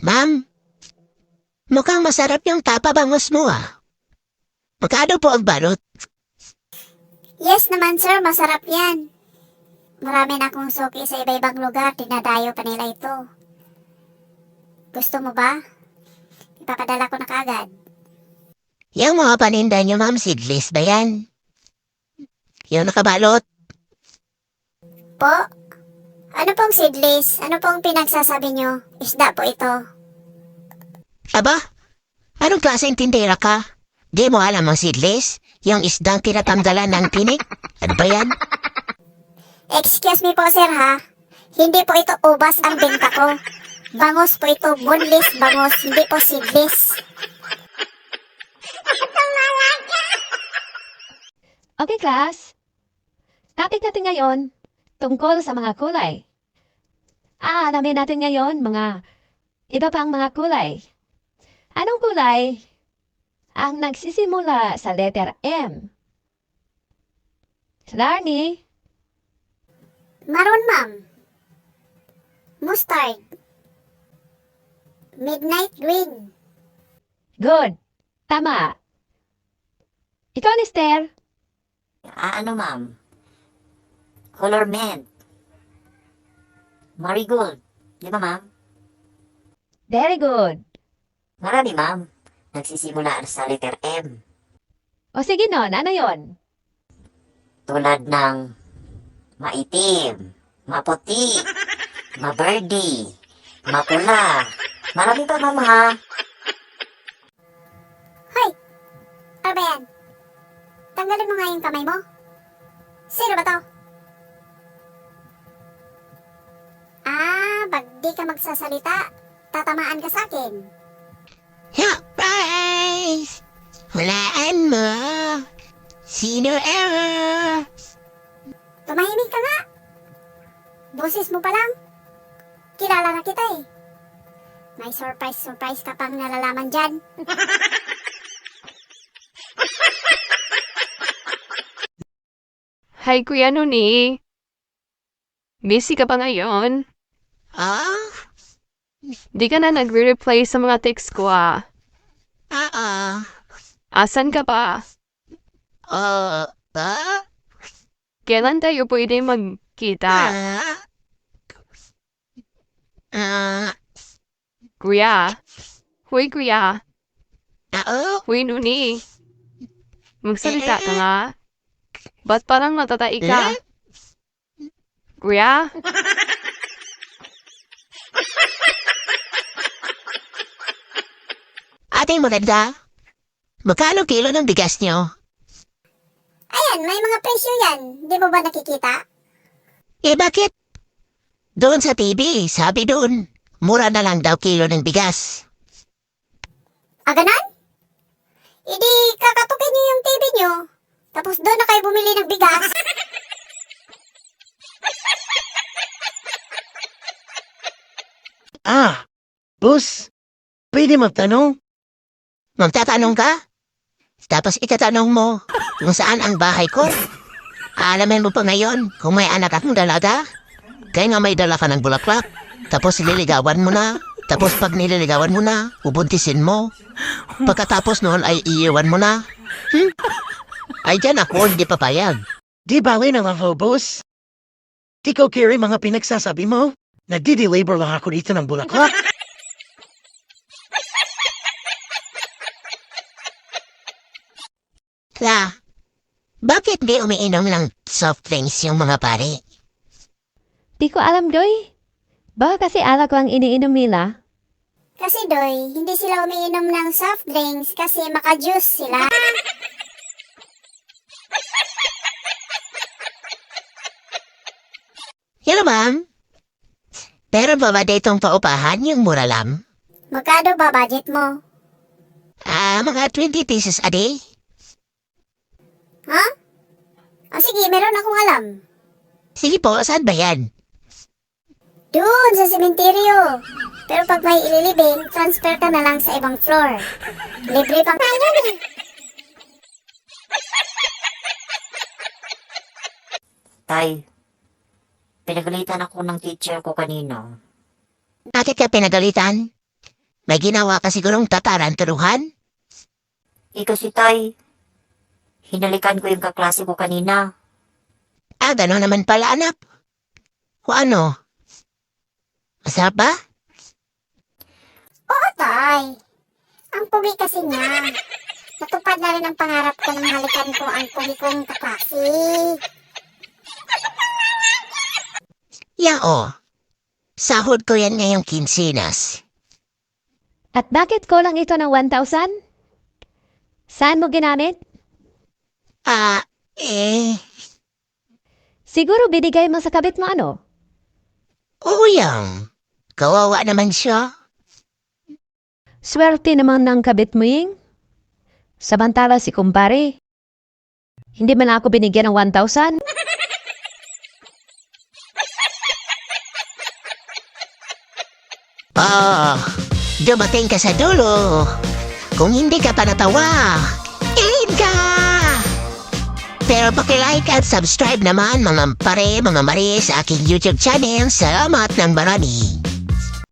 Ma'am, mukhang masarap yung tapa-bangus mo ah. Magkano po ang balot? Yes naman sir, masarap yan. Marami na akong suki sa iba-ibang lugar, dinadayo pa nila ito. Gusto mo ba? Ipapadala ko na kaagad. Yung mga paninda niyo ma'am, seedless ba yan? Yung nakabalot? Po? Ano pong seedless? Ano pong pinagsasabi nyo? Isda po ito. Aba, anong klaseng tindera ka? Di mo alam ang seedless? Yung isdang tinatanggalan ng tinik? Ano ba yan? Excuse me po sir ha. Hindi po ito ubas ang benta ko. Bangus po ito, boneless bangus, hindi po seedless. Okay, class. Topic natin ngayon tungkol sa mga kulay. Alamin natin ngayon mga iba pang mga kulay. Anong kulay ang nagsisimula sa letter M? Larnie, Maroon ma'am. Mustard. Midnight green. good. Tama. Ikaw, Esther. Ano ma'am? Color mint. Marigold. Di ba ma'am? Very good. Marami ma'am. Nagsisimula sa letter M. O sige nun, ano yon? Tulad ng maitim, maputi, maberdi, mapula. Marami pa ma'am ha. Hoy! Ano ba yan? Tanggalin mo nga yung kamay mo. Sino ba to? Pag di ka magsasalita, tatamaan ka sa akin. Surprise! Hulaan mo! Sino ever? Tumahimik ka nga. Boses mo pa lang. Kilala na kita eh. May surprise ka pang nalalaman dyan. Hi, Kuya Nuni. Busy ka pa ngayon? Ah? Di ka na nagre-reply sa mga text ko ah. Asan ka pa? Ba? Kailan tayo pwede magkita? Kuya? Hoy, Kuya. Hoy, Nuni. Magsalita ka nga. Ba't parang natatai ka? Kuya? Ate maganda? Magkano kilo ng bigas niyo? Ayan, may mga presyo yan. Di mo ba nakikita? Bakit? Doon sa TV, sabi doon, mura na lang daw kilo ng bigas. Ganon? Hindi kakatukin niyo yung TV niyo. Tapos doon na kayo bumili ng bigas. Boss, pwede magtanong? Magtatanong ka? Tapos itatanong mo kung saan ang bahay ko. Alamin mo pa ngayon kung may anak akong dalaga. Kaya nga may dala ka ng bulaklak. Tapos nililigawan mo na. Tapos pag nililigawan mo na, ubuntisin mo. Pagkatapos noon ay iiwan mo na. Ay dyan ako, hindi papayag. Di bali na lang ho, boss. Di ko carry mga pinagsasabi mo. Nagdi-deliver lang ako dito ng bulaklak. Bakit di umiinom ng soft drinks yung mga pare? Di ko alam, Doy. Baka kasi alak lang iniinom nila. Kasi Doy, hindi sila umiinom ng soft drinks kasi maka-juice sila. Hello, ma'am. Pero ba ditong paupahan yung mura lang? Magkano ba budget mo? Mga 20 pesos a day. Ha? Sige, meron akong alam. Sige po, saan ba yan? Doon sa sementeryo. Pero pag may ililibing, transfer ka na lang sa ibang floor. Libre pang tayo eh. Tay, pinagalitan ako ng teacher ko kanino. Bakit ka pinagalitan? May ginawa ka sigurong tataranturuhan? Ikaw si Tay. Hinalikan ko yung kaklase ko kanina. Ah, gano'n naman pala, anak. O ano? Masarap ba? Oo, Tay. Ang pugi kasi niya. Natupad na rin ang pangarap ko nang halikan ko ang pugi kong kaklase. Yao. Sahod ko yan ngayong kinsinas. At bakit kulang ito ng 1,000? Saan mo ginamit? Ah, Siguro binigay mo sa kabit mo ano? oo yang. Kawawa naman siya. Swerte naman ng kabit mo ying. Samantala si kumpare. Hindi man ako binigyan ng 1,000. Dumating ka sa dulo. Kung hindi ka pa natawa, ilin ka! Pero pakilike at subscribe naman mga pare, mga mari sa aking YouTube channel. Salamat ng marami.